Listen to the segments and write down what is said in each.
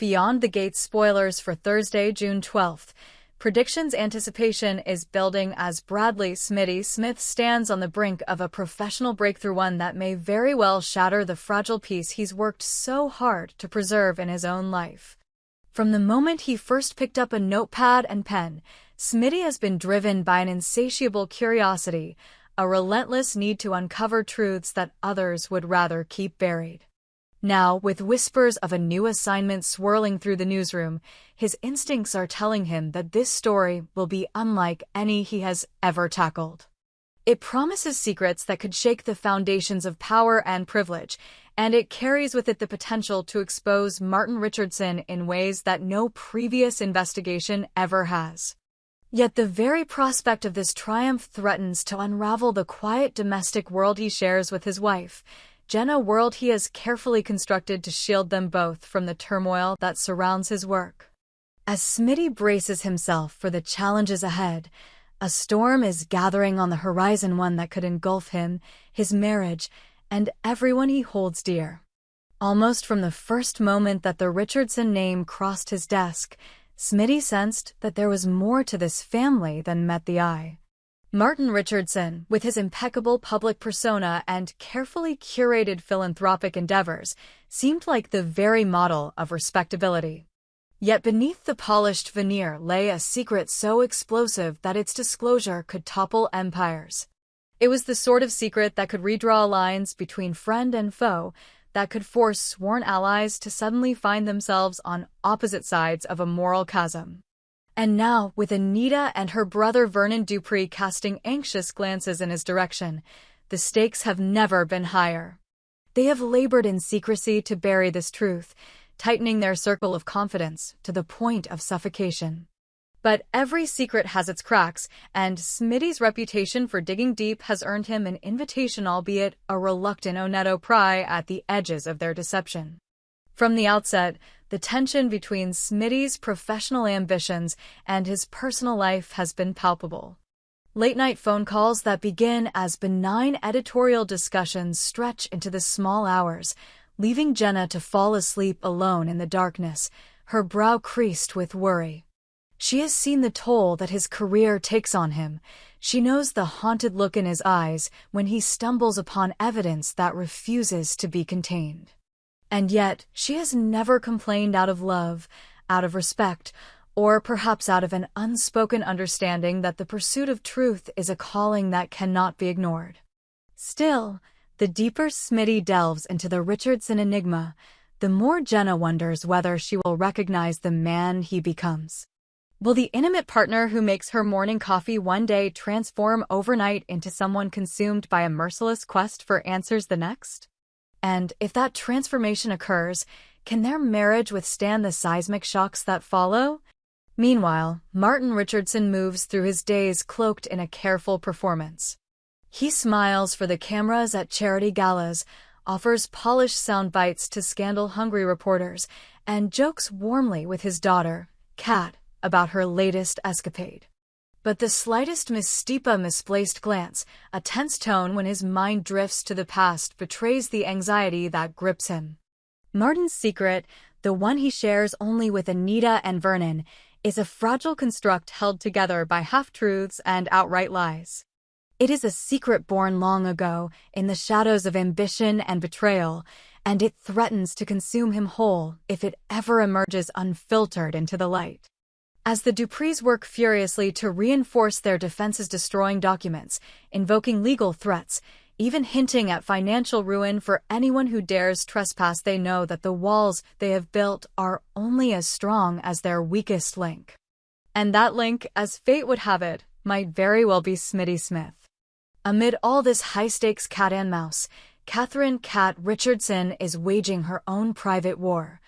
Beyond the Gates spoilers for Thursday, June 12th. Predictions anticipation is building as Bradley "Smitty" Smith stands on the brink of a professional breakthrough, one that may very well shatter the fragile peace he's worked so hard to preserve in his own life. From the moment he first picked up a notepad and pen, Smitty has been driven by an insatiable curiosity, a relentless need to uncover truths that others would rather keep buried. Now, with whispers of a new assignment swirling through the newsroom, his instincts are telling him that this story will be unlike any he has ever tackled. It promises secrets that could shake the foundations of power and privilege, and it carries with it the potential to expose Martin Richardson in ways that no previous investigation ever has. Yet the very prospect of this triumph threatens to unravel the quiet domestic world he shares with his wife, Jenna, a world he has carefully constructed to shield them both from the turmoil that surrounds his work. As Smitty braces himself for the challenges ahead, a storm is gathering on the horizon, one that could engulf him, his marriage, and everyone he holds dear. Almost from the first moment that the Richardson name crossed his desk, Smitty sensed that there was more to this family than met the eye. Martin Richardson, with his impeccable public persona and carefully curated philanthropic endeavors, seemed like the very model of respectability. Yet beneath the polished veneer lay a secret so explosive that its disclosure could topple empires. It was the sort of secret that could redraw lines between friend and foe, that could force sworn allies to suddenly find themselves on opposite sides of a moral chasm. And now, with Anita and her brother Vernon Dupree casting anxious glances in his direction, the stakes have never been higher. They have labored in secrecy to bury this truth, tightening their circle of confidence to the point of suffocation. But every secret has its cracks, and Smitty's reputation for digging deep has earned him an invitation, albeit a reluctant one, to pry at the edges of their deception. From the outset, the tension between Smitty's professional ambitions and his personal life has been palpable. Late-night phone calls that begin as benign editorial discussions stretch into the small hours, leaving Jenna to fall asleep alone in the darkness, her brow creased with worry. She has seen the toll that his career takes on him. She knows the haunted look in his eyes when he stumbles upon evidence that refuses to be contained. And yet, she has never complained out of love, out of respect, or perhaps out of an unspoken understanding that the pursuit of truth is a calling that cannot be ignored. Still, the deeper Smitty delves into the Richardson enigma, the more Jenna wonders whether she will recognize the man he becomes. Will the intimate partner who makes her morning coffee one day transform overnight into someone consumed by a merciless quest for answers the next? And if that transformation occurs, can their marriage withstand the seismic shocks that follow? Meanwhile, Martin Richardson moves through his days cloaked in a careful performance. He smiles for the cameras at charity galas, offers polished sound bites to scandal-hungry reporters, and jokes warmly with his daughter, Kat, about her latest escapade. But the slightest misplaced glance, a tense tone when his mind drifts to the past, betrays the anxiety that grips him. Martin's secret, the one he shares only with Anita and Vernon, is a fragile construct held together by half-truths and outright lies. It is a secret born long ago, in the shadows of ambition and betrayal, and it threatens to consume him whole if it ever emerges unfiltered into the light. As the Duprees work furiously to reinforce their defenses, destroying documents, invoking legal threats, even hinting at financial ruin for anyone who dares trespass, they know that the walls they have built are only as strong as their weakest link. And that link, as fate would have it, might very well be Smitty Smith. Amid all this high-stakes cat and mouse, Catherine "Kat" Richardson is waging her own private war.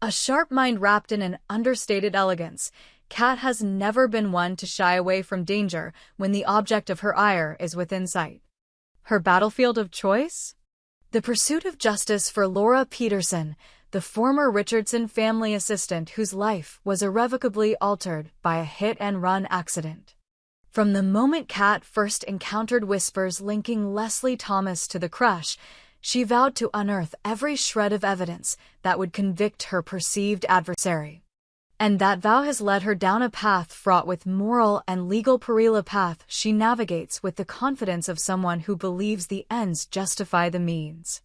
A sharp mind wrapped in an understated elegance, Kat has never been one to shy away from danger when the object of her ire is within sight. Her battlefield of choice? The pursuit of justice for Laura Peterson, the former Richardson family assistant whose life was irrevocably altered by a hit-and-run accident. From the moment Kat first encountered whispers linking Leslie Thomas to the crush, She vowed to unearth every shred of evidence that would convict her perceived adversary. And that vow has led her down a path fraught with moral and legal peril, a path she navigates with the confidence of someone who believes the ends justify the means.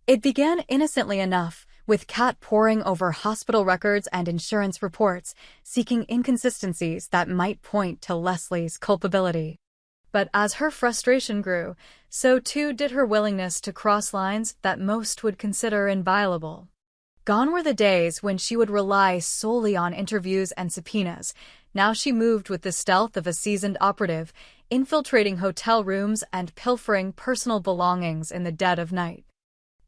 It began innocently enough, with Kat poring over hospital records and insurance reports, seeking inconsistencies that might point to Leslie's culpability. But as her frustration grew, so too did her willingness to cross lines that most would consider inviolable. Gone were the days when she would rely solely on interviews and subpoenas. Now she moved with the stealth of a seasoned operative, infiltrating hotel rooms and pilfering personal belongings in the dead of night.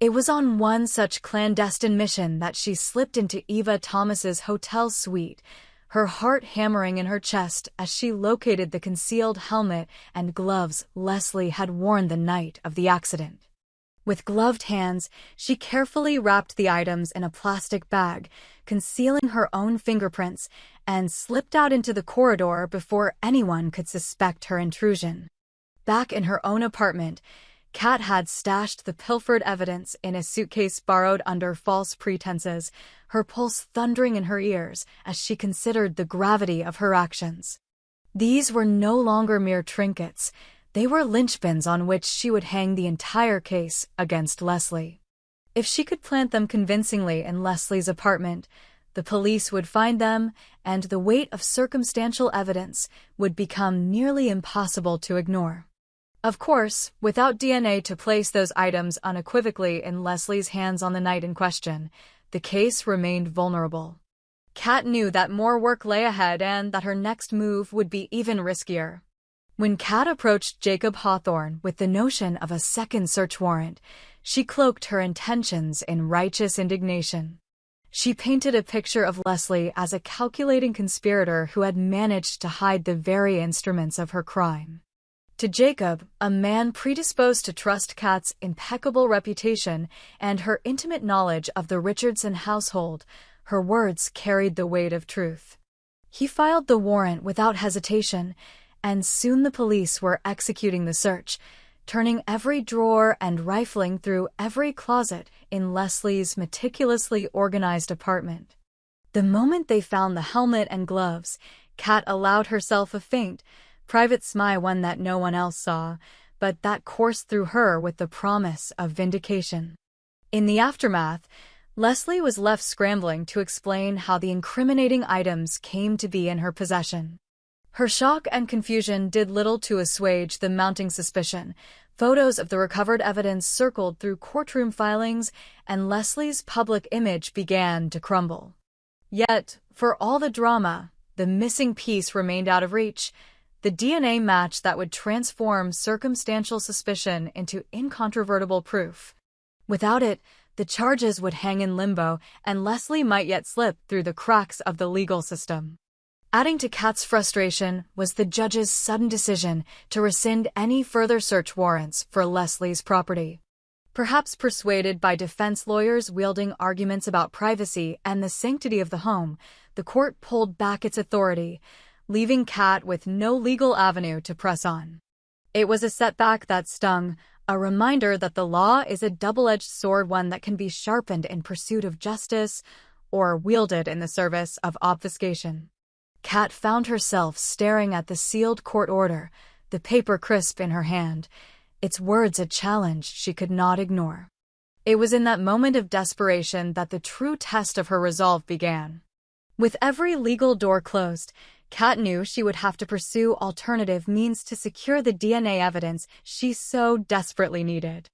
It was on one such clandestine mission that she slipped into Eva Thomas's hotel suite, her heart hammering in her chest as she located the concealed helmet and gloves Leslie had worn the night of the accident. With gloved hands, she carefully wrapped the items in a plastic bag, concealing her own fingerprints, and slipped out into the corridor before anyone could suspect her intrusion. Back in her own apartment, Kat had stashed the pilfered evidence in a suitcase borrowed under false pretenses, her pulse thundering in her ears as she considered the gravity of her actions. These were no longer mere trinkets. They were linchpins on which she would hang the entire case against Leslie. If she could plant them convincingly in Leslie's apartment, the police would find them, and the weight of circumstantial evidence would become nearly impossible to ignore. Of course, without DNA to place those items unequivocally in Leslie's hands on the night in question, the case remained vulnerable. Kat knew that more work lay ahead and that her next move would be even riskier. When Kat approached Jacob Hawthorne with the notion of a second search warrant, she cloaked her intentions in righteous indignation. She painted a picture of Leslie as a calculating conspirator who had managed to hide the very instruments of her crime. To Jacob, a man predisposed to trust Kat's impeccable reputation and her intimate knowledge of the Richardson household, her words carried the weight of truth. He filed the warrant without hesitation, and soon the police were executing the search, turning every drawer and rifling through every closet in Leslie's meticulously organized apartment. The moment they found the helmet and gloves, Kat allowed herself a faint, private smile, one that no one else saw, but that coursed through her with the promise of vindication. In the aftermath, Leslie was left scrambling to explain how the incriminating items came to be in her possession. Her shock and confusion did little to assuage the mounting suspicion. Photos of the recovered evidence circled through courtroom filings, and Leslie's public image began to crumble. Yet, for all the drama, the missing piece remained out of reach, the DNA match that would transform circumstantial suspicion into incontrovertible proof. Without it, the charges would hang in limbo, and Leslie might yet slip through the cracks of the legal system. Adding to Kat's frustration was the judge's sudden decision to rescind any further search warrants for Leslie's property. Perhaps persuaded by defense lawyers wielding arguments about privacy and the sanctity of the home, the court pulled back its authority, leaving Kat with no legal avenue to press on. It was a setback that stung, a reminder that the law is a double-edged sword, one that can be sharpened in pursuit of justice or wielded in the service of obfuscation. Kat found herself staring at the sealed court order, the paper crisp in her hand, its words a challenge she could not ignore. It was in that moment of desperation that the true test of her resolve began. With every legal door closed, Kat knew she would have to pursue alternative means to secure the DNA evidence she so desperately needed.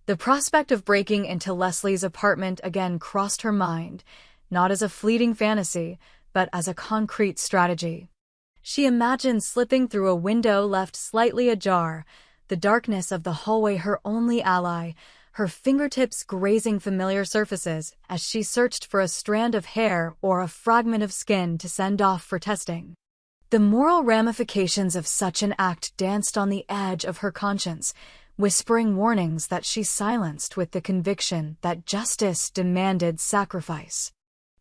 The prospect of breaking into Leslie's apartment again crossed her mind, not as a fleeting fantasy, but as a concrete strategy. She imagined slipping through a window left slightly ajar, the darkness of the hallway her only ally, her fingertips grazing familiar surfaces as she searched for a strand of hair or a fragment of skin to send off for testing. The moral ramifications of such an act danced on the edge of her conscience, whispering warnings that she silenced with the conviction that justice demanded sacrifice.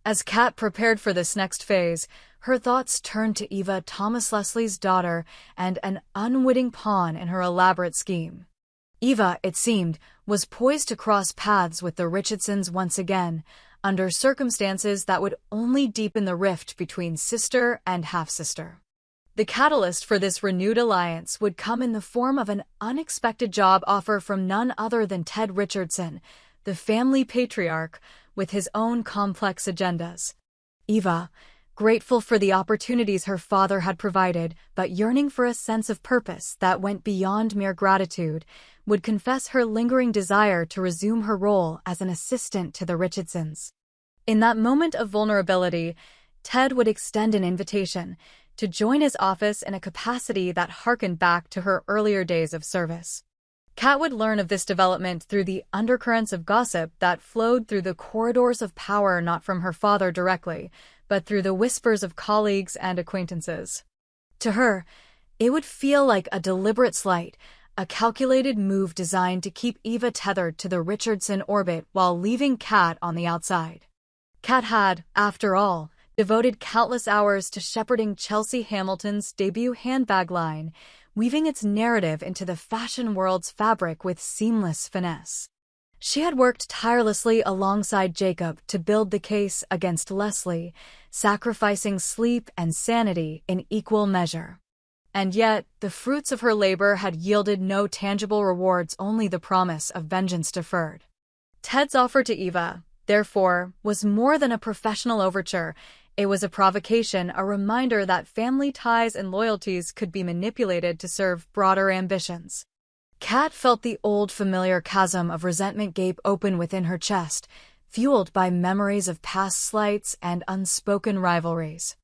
As Kat prepared for this next phase, her thoughts turned to Eva Thomas, Leslie's daughter and an unwitting pawn in her elaborate scheme. Eva, it seemed, was poised to cross paths with the Richardsons once again, under circumstances that would only deepen the rift between sister and half-sister. The catalyst for this renewed alliance would come in the form of an unexpected job offer from none other than Ted Richardson, the family patriarch, with his own complex agendas. Eva, grateful for the opportunities her father had provided, but yearning for a sense of purpose that went beyond mere gratitude, would confess her lingering desire to resume her role as an assistant to the Richardsons. In that moment of vulnerability, Ted would extend an invitation to join his office in a capacity that harkened back to her earlier days of service. Kat would learn of this development through the undercurrents of gossip that flowed through the corridors of power, not from her father directly, but through the whispers of colleagues and acquaintances. To her, it would feel like a deliberate slight, a calculated move designed to keep Eva tethered to the Richardson orbit while leaving Kat on the outside. Kat had, after all, devoted countless hours to shepherding Chelsea Hamilton's debut handbag line, weaving its narrative into the fashion world's fabric with seamless finesse. She had worked tirelessly alongside Jacob to build the case against Leslie, sacrificing sleep and sanity in equal measure. And yet, the fruits of her labor had yielded no tangible rewards, only the promise of vengeance deferred. Ted's offer to Eva, therefore, was more than a professional overture. It was a provocation, a reminder that family ties and loyalties could be manipulated to serve broader ambitions. Kat felt the old familiar chasm of resentment gape open within her chest, fueled by memories of past slights and unspoken rivalries.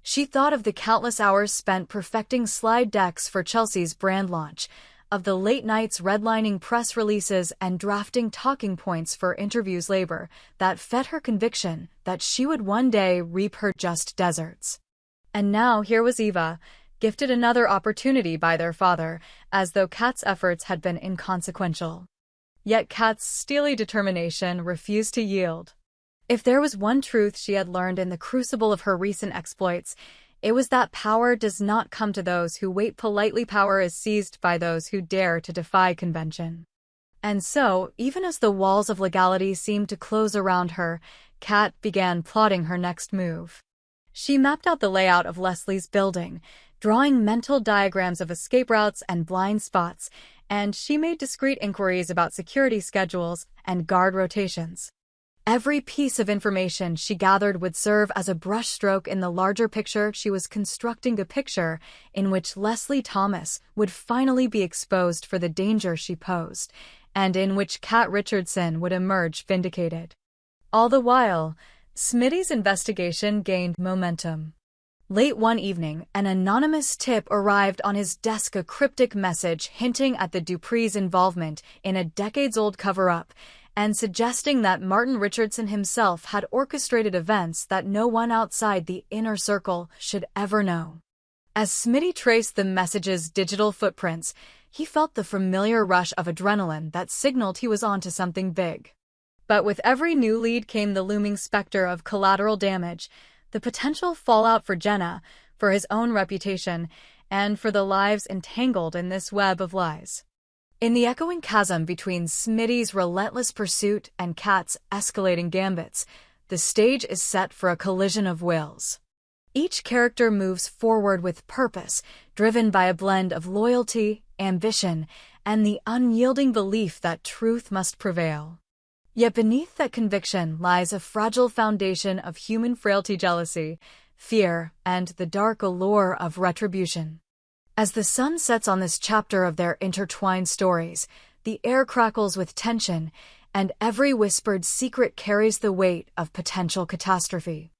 She thought of the countless hours spent perfecting slide decks for Chelsea's brand launch, of the late nights redlining press releases and drafting talking points for interviews, labor that fed her conviction that she would one day reap her just deserts. And now here was Eva, gifted another opportunity by their father, as though Kat's efforts had been inconsequential. Yet Kat's steely determination refused to yield. If there was one truth she had learned in the crucible of her recent exploits, it was that power does not come to those who wait politely. Power is seized by those who dare to defy convention. And so, even as the walls of legality seemed to close around her, Kat began plotting her next move. She mapped out the layout of Leslie's building, drawing mental diagrams of escape routes and blind spots, and she made discreet inquiries about security schedules and guard rotations. Every piece of information she gathered would serve as a brushstroke in the larger picture. She was constructing a picture in which Leslie Thomas would finally be exposed for the danger she posed, and in which Kat Richardson would emerge vindicated. All the while, Smitty's investigation gained momentum. Late one evening, an anonymous tip arrived on his desk, a cryptic message hinting at the Dupree's involvement in a decades-old cover-up, and suggesting that Martin Richardson himself had orchestrated events that no one outside the inner circle should ever know. As Smitty traced the message's digital footprints, he felt the familiar rush of adrenaline that signaled he was onto something big. But with every new lead came the looming specter of collateral damage, the potential fallout for Jenna, for his own reputation, and for the lives entangled in this web of lies. In the echoing chasm between Smitty's relentless pursuit and Kat's escalating gambits, the stage is set for a collision of wills. Each character moves forward with purpose, driven by a blend of loyalty, ambition, and the unyielding belief that truth must prevail. Yet beneath that conviction lies a fragile foundation of human frailty, jealousy, fear, and the dark allure of retribution. As the sun sets on this chapter of their intertwined stories, the air crackles with tension, and every whispered secret carries the weight of potential catastrophe.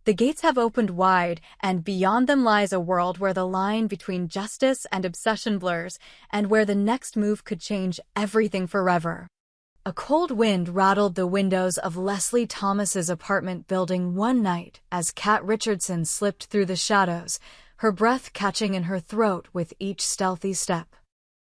The gates have opened wide, and beyond them lies a world where the line between justice and obsession blurs, and where the next move could change everything forever. A cold wind rattled the windows of Leslie Thomas's apartment building one night as Kat Richardson slipped through the shadows, her breath catching in her throat with each stealthy step.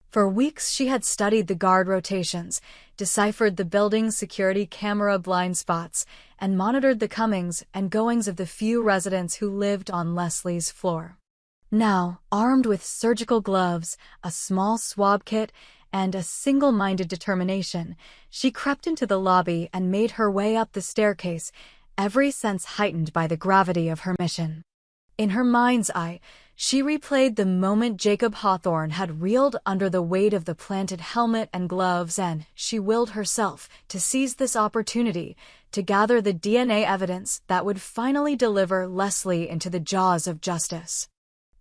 For weeks she had studied the guard rotations, deciphered the building's security camera blind spots, and monitored the comings and goings of the few residents who lived on Leslie's floor. Now, armed with surgical gloves, a small swab kit, and a single-minded determination, she crept into the lobby and made her way up the staircase, every sense heightened by the gravity of her mission. In her mind's eye, she replayed the moment Jacob Hawthorne had reeled under the weight of the planted helmet and gloves, and she willed herself to seize this opportunity to gather the DNA evidence that would finally deliver Leslie into the jaws of justice.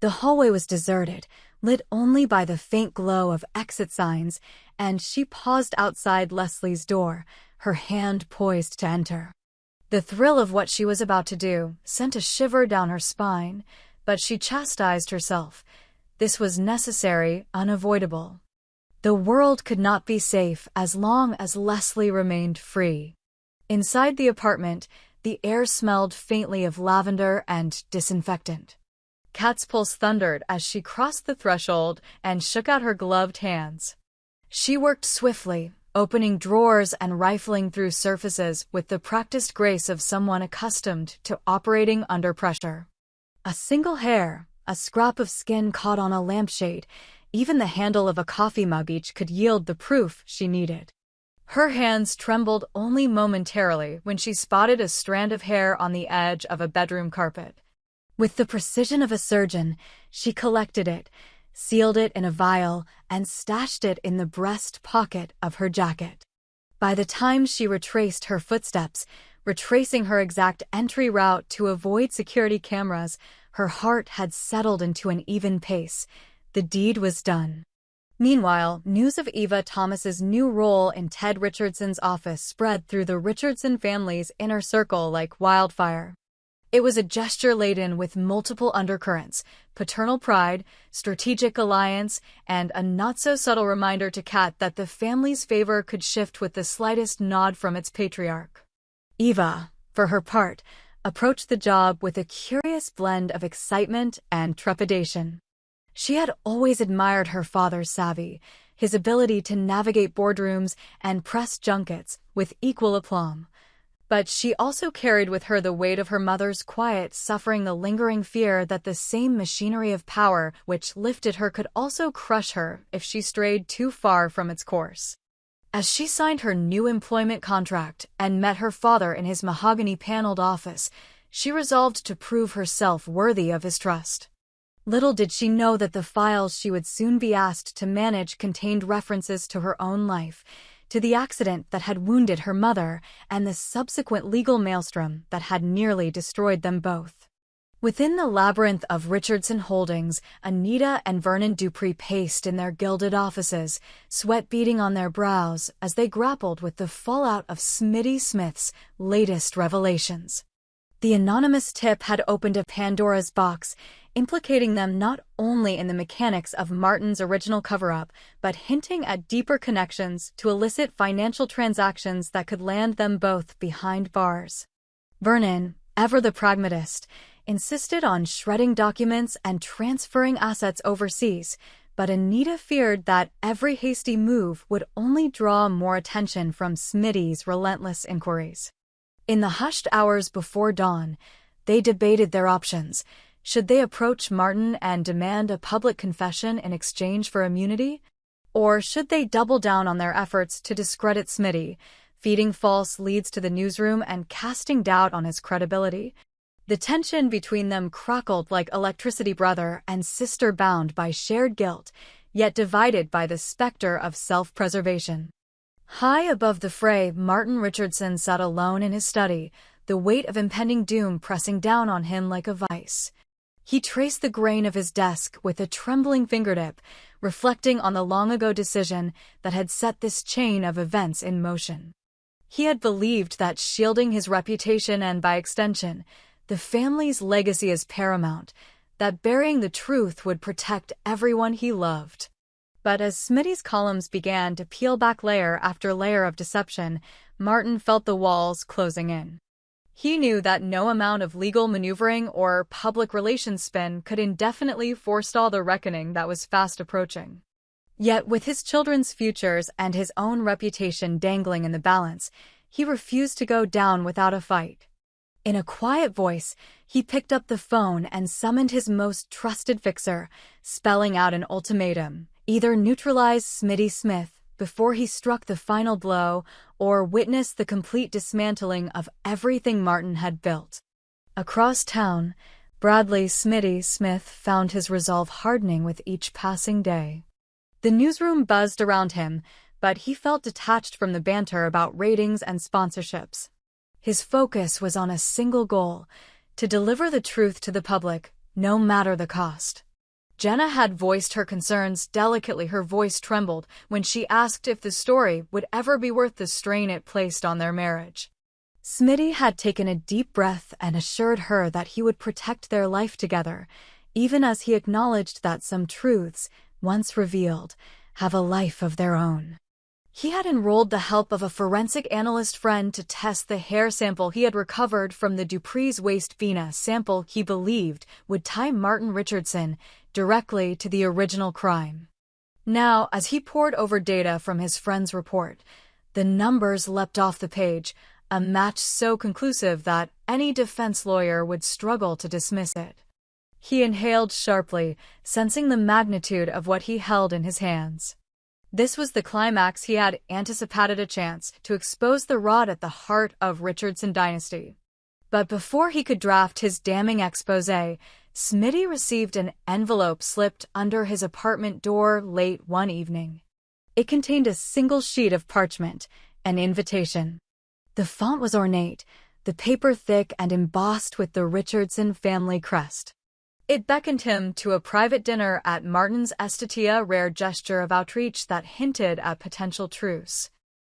The hallway was deserted, lit only by the faint glow of exit signs, and she paused outside Leslie's door, her hand poised to enter. The thrill of what she was about to do sent a shiver down her spine, but she chastised herself. This was necessary, unavoidable. The world could not be safe as long as Leslie remained free. Inside the apartment, the air smelled faintly of lavender and disinfectant. Kat's pulse thundered as she crossed the threshold and shook out her gloved hands. She worked swiftly, opening drawers and rifling through surfaces with the practiced grace of someone accustomed to operating under pressure. A single hair, a scrap of skin caught on a lampshade, even the handle of a coffee mug each could yield the proof she needed. Her hands trembled only momentarily when she spotted a strand of hair on the edge of a bedroom carpet. With the precision of a surgeon, she collected it, sealed it in a vial, and stashed it in the breast pocket of her jacket. By the time she retraced her footsteps, retracing her exact entry route to avoid security cameras, her heart had settled into an even pace. The deed was done. Meanwhile, news of Eva Thomas's new role in Ted Richardson's office spread through the Richardson family's inner circle like wildfire. It was a gesture laden with multiple undercurrents: paternal pride, strategic alliance, and a not-so-subtle reminder to Kat that the family's favor could shift with the slightest nod from its patriarch. Eva, for her part, approached the job with a curious blend of excitement and trepidation. She had always admired her father's savvy, his ability to navigate boardrooms and press junkets with equal aplomb. But she also carried with her the weight of her mother's quiet suffering, the lingering fear that the same machinery of power which lifted her could also crush her if she strayed too far from its course. As she signed her new employment contract and met her father in his mahogany-paneled office, she resolved to prove herself worthy of his trust. Little did she know that the files she would soon be asked to manage contained references to her own life, to the accident that had wounded her mother, and the subsequent legal maelstrom that had nearly destroyed them both. Within the labyrinth of Richardson Holdings, Anita and Vernon Dupree paced in their gilded offices, sweat beading on their brows as they grappled with the fallout of Smitty Smith's latest revelations. The anonymous tip had opened a Pandora's box, implicating them not only in the mechanics of Martin's original cover-up, but hinting at deeper connections to illicit financial transactions that could land them both behind bars. Vernon, ever the pragmatist, insisted on shredding documents and transferring assets overseas, but Anita feared that every hasty move would only draw more attention from Smitty's relentless inquiries. In the hushed hours before dawn, they debated their options. Should they approach Martin and demand a public confession in exchange for immunity? Or should they double down on their efforts to discredit Smitty, feeding false leads to the newsroom and casting doubt on his credibility? The tension between them crackled like electricity, brother and sister bound by shared guilt, yet divided by the specter of self-preservation. High above the fray, Martin Richardson sat alone in his study, the weight of impending doom pressing down on him like a vice. He traced the grain of his desk with a trembling fingertip, reflecting on the long-ago decision that had set this chain of events in motion. He had believed that shielding his reputation and, by extension, the family's legacy is paramount, that burying the truth would protect everyone he loved. But as Smitty's columns began to peel back layer after layer of deception, Martin felt the walls closing in. He knew that no amount of legal maneuvering or public relations spin could indefinitely forestall the reckoning that was fast approaching. Yet with his children's futures and his own reputation dangling in the balance, he refused to go down without a fight. In a quiet voice, he picked up the phone and summoned his most trusted fixer, spelling out an ultimatum: Either neutralize Smitty Smith before he struck the final blow, or witness the complete dismantling of everything Martin had built. Across town, Bradley Smitty Smith found his resolve hardening with each passing day. The newsroom buzzed around him, but he felt detached from the banter about ratings and sponsorships. His focus was on a single goal: to deliver the truth to the public, no matter the cost. Jenna had voiced her concerns delicately. Her voice trembled when she asked if the story would ever be worth the strain it placed on their marriage. Smitty had taken a deep breath and assured her that he would protect their life together, even as he acknowledged that some truths, once revealed, have a life of their own. He had enrolled the help of a forensic analyst friend to test the hair sample he had recovered from the Dupree's waste, vena sample he believed would tie Martin Richardson directly to the original crime. Now, as he pored over data from his friend's report, the numbers leapt off the page, a match so conclusive that any defense lawyer would struggle to dismiss it. He inhaled sharply, sensing the magnitude of what he held in his hands. This was the climax he had anticipated, a chance to expose the rot at the heart of Richardson dynasty. But before he could draft his damning exposé, Smitty received an envelope slipped under his apartment door late one evening. It contained a single sheet of parchment, an invitation. The font was ornate, the paper thick and embossed with the Richardson family crest. It beckoned him to a private dinner at Martin's estate, a rare gesture of outreach that hinted at potential truce.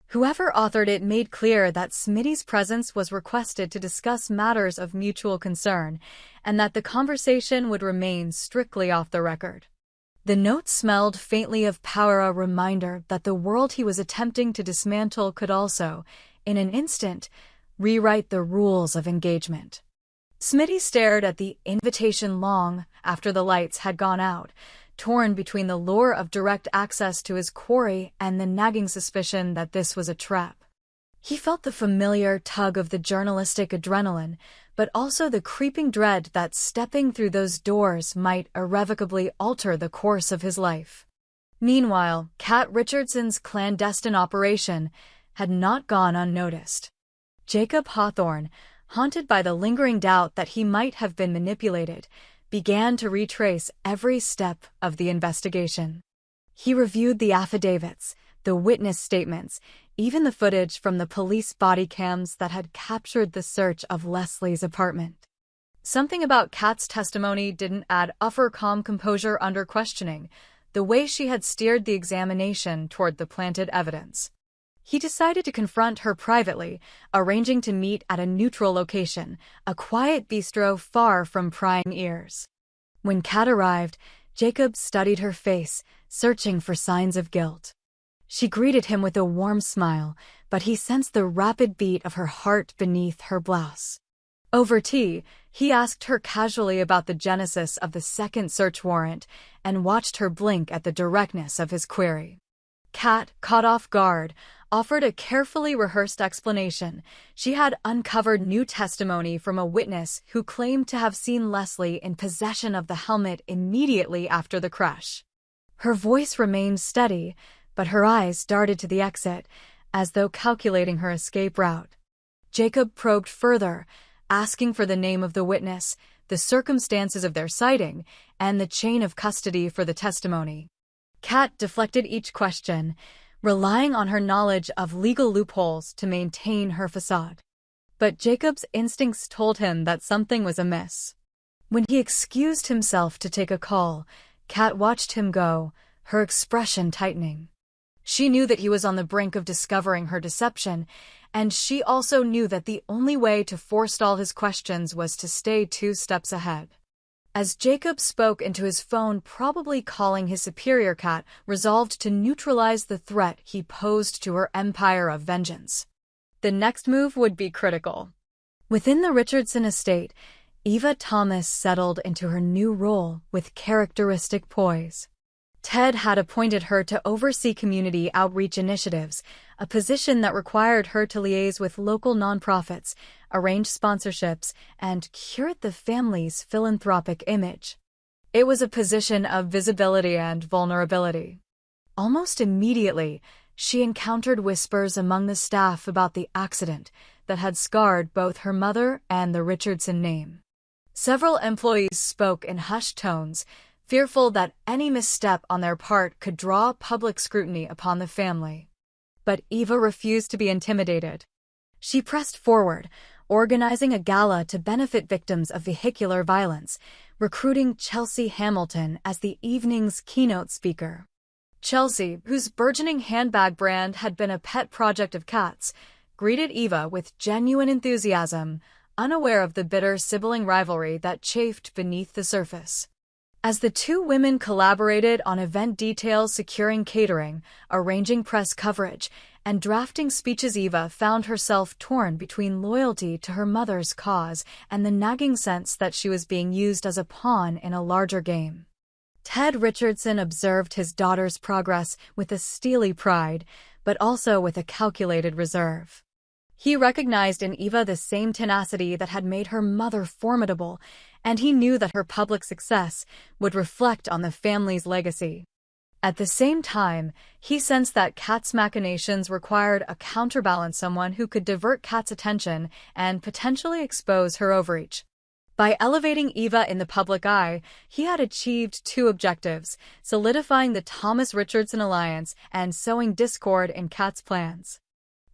Whoever authored it made clear that Smitty's presence was requested to discuss matters of mutual concern, and that the conversation would remain strictly off the record. The note smelled faintly of power, a reminder that the world he was attempting to dismantle could also, in an instant, rewrite the rules of engagement. Smitty stared at the invitation long after the lights had gone out, torn between the lure of direct access to his quarry and the nagging suspicion that this was a trap. He felt the familiar tug of the journalistic adrenaline, but also the creeping dread that stepping through those doors might irrevocably alter the course of his life. Meanwhile, Kat Richardson's clandestine operation had not gone unnoticed. Jacob Hawthorne, haunted by the lingering doubt that he might have been manipulated, began to retrace every step of the investigation. He reviewed the affidavits, the witness statements, even the footage from the police body cams that had captured the search of Leslie's apartment. Something about Kat's testimony didn't add upper calm composure under questioning, the way she had steered the examination toward the planted evidence. He decided to confront her privately, arranging to meet at a neutral location, a quiet bistro far from prying ears. When Kat arrived, Jacob studied her face, searching for signs of guilt. She greeted him with a warm smile, but he sensed the rapid beat of her heart beneath her blouse. Over tea, he asked her casually about the genesis of the second search warrant and watched her blink at the directness of his query. Kat, caught off guard, offered a carefully rehearsed explanation. She had uncovered new testimony from a witness who claimed to have seen Leslie in possession of the helmet immediately after the crash. Her voice remained steady, but her eyes darted to the exit, as though calculating her escape route. Jacob probed further, asking for the name of the witness, the circumstances of their sighting, and the chain of custody for the testimony. Kat deflected each question, relying on her knowledge of legal loopholes to maintain her facade. But Jacob's instincts told him that something was amiss. When he excused himself to take a call, Kat watched him go, her expression tightening. She knew that he was on the brink of discovering her deception, and she also knew that the only way to forestall his questions was to stay 2 steps ahead. As Jacob spoke into his phone, probably calling his superior, Kat resolved to neutralize the threat he posed to her empire of vengeance. The next move would be critical. Within the Richardson estate, Eva Thomas settled into her new role with characteristic poise. Ted had appointed her to oversee community outreach initiatives, a position that required her to liaise with local nonprofits, arrange sponsorships, and curate the family's philanthropic image. It was a position of visibility and vulnerability. Almost immediately, she encountered whispers among the staff about the accident that had scarred both her mother and the Richardson name. Several employees spoke in hushed tones, fearful that any misstep on their part could draw public scrutiny upon the family. But Eva refused to be intimidated. She pressed forward, organizing a gala to benefit victims of vehicular violence, recruiting Chelsea Hamilton as the evening's keynote speaker. Chelsea, whose burgeoning handbag brand had been a pet project of Kat's, greeted Eva with genuine enthusiasm, unaware of the bitter sibling rivalry that chafed beneath the surface. As the two women collaborated on event details, securing catering, arranging press coverage, and drafting speeches, Eva found herself torn between loyalty to her mother's cause and the nagging sense that she was being used as a pawn in a larger game. Ted Richardson observed his daughter's progress with a steely pride, but also with a calculated reserve. He recognized in Eva the same tenacity that had made her mother formidable, and he knew that her public success would reflect on the family's legacy. At the same time, he sensed that Kat's machinations required a counterbalance, someone who could divert Kat's attention and potentially expose her overreach. By elevating Eva in the public eye, he had achieved two objectives: solidifying the Thomas Richardson alliance and sowing discord in Kat's plans.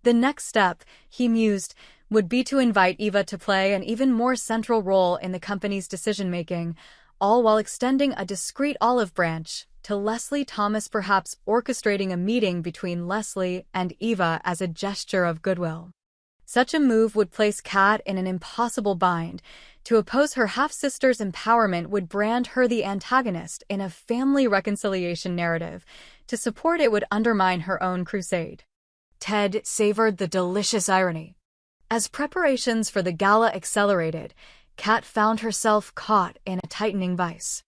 The next step, he mused, would be to invite Eva to play an even more central role in the company's decision-making, all while extending a discreet olive branch to Leslie Thomas, perhaps orchestrating a meeting between Leslie and Eva as a gesture of goodwill. Such a move would place Kat in an impossible bind. To oppose her half-sister's empowerment would brand her the antagonist in a family reconciliation narrative. To support it would undermine her own crusade. Ted savored the delicious irony. As preparations for the gala accelerated, Kat found herself caught in a tightening vice.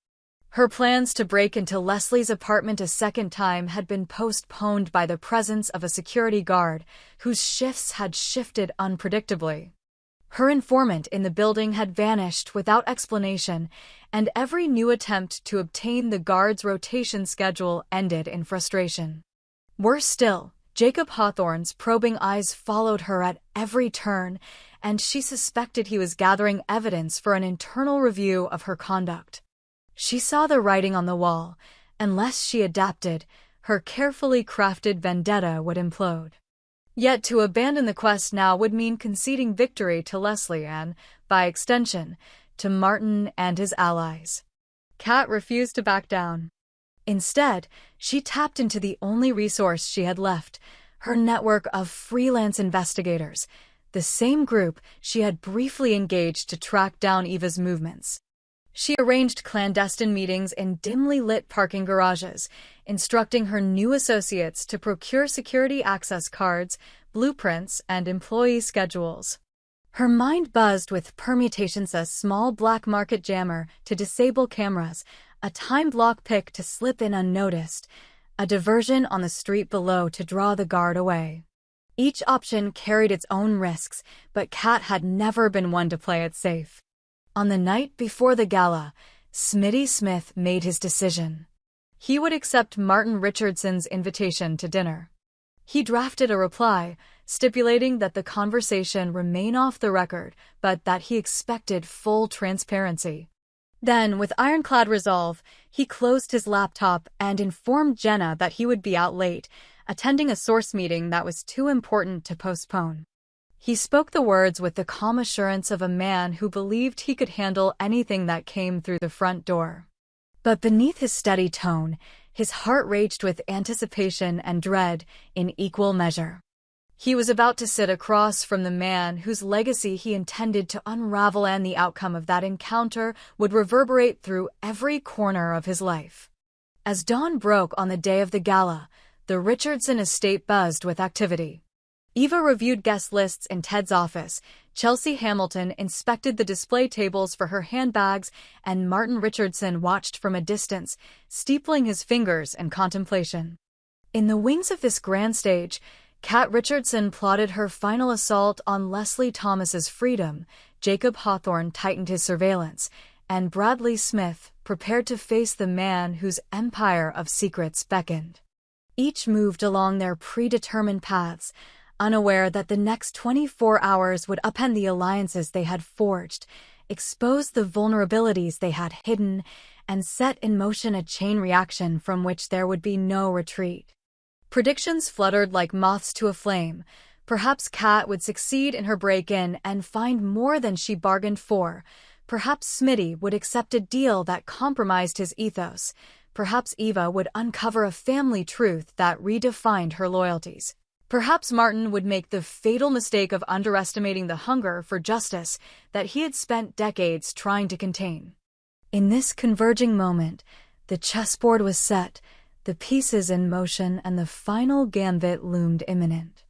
Her plans to break into Leslie's apartment a second time had been postponed by the presence of a security guard whose shifts had shifted unpredictably. Her informant in the building had vanished without explanation, and every new attempt to obtain the guard's rotation schedule ended in frustration. Worse still, Jacob Hawthorne's probing eyes followed her at every turn, and she suspected he was gathering evidence for an internal review of her conduct. She saw the writing on the wall. Unless she adapted, her carefully crafted vendetta would implode. Yet to abandon the quest now would mean conceding victory to Leslie and, by extension, to Martin and his allies. Kat refused to back down. Instead, she tapped into the only resource she had left, her network of freelance investigators, the same group she had briefly engaged to track down Eva's movements. She arranged clandestine meetings in dimly lit parking garages, instructing her new associates to procure security access cards, blueprints, and employee schedules. Her mind buzzed with permutations: a small black market jammer to disable cameras, a timed lockpick to slip in unnoticed, a diversion on the street below to draw the guard away. Each option carried its own risks, but Kat had never been one to play it safe. On the night before the gala, Smitty Smith made his decision. He would accept Martin Richardson's invitation to dinner. He drafted a reply, stipulating that the conversation remain off the record, but that he expected full transparency. Then, with ironclad resolve, he closed his laptop and informed Jenna that he would be out late, attending a source meeting that was too important to postpone. He spoke the words with the calm assurance of a man who believed he could handle anything that came through the front door. But beneath his steady tone, his heart raged with anticipation and dread in equal measure. He was about to sit across from the man whose legacy he intended to unravel, and the outcome of that encounter would reverberate through every corner of his life. As dawn broke on the day of the gala, the Richardson estate buzzed with activity. Eva reviewed guest lists in Ted's office, Chelsea Hamilton inspected the display tables for her handbags, and Martin Richardson watched from a distance, steepling his fingers in contemplation. In the wings of this grand stage, Kat Richardson plotted her final assault on Leslie Thomas's freedom, Jacob Hawthorne tightened his surveillance, and Bradley Smith prepared to face the man whose empire of secrets beckoned. Each moved along their predetermined paths, unaware that the next 24 hours would upend the alliances they had forged, expose the vulnerabilities they had hidden, and set in motion a chain reaction from which there would be no retreat. Predictions fluttered like moths to a flame. Perhaps Kat would succeed in her break-in and find more than she bargained for. Perhaps Smitty would accept a deal that compromised his ethos. Perhaps Eva would uncover a family truth that redefined her loyalties. Perhaps Martin would make the fatal mistake of underestimating the hunger for justice that he had spent decades trying to contain. In this converging moment, the chessboard was set, the pieces in motion, and the final gambit loomed imminent.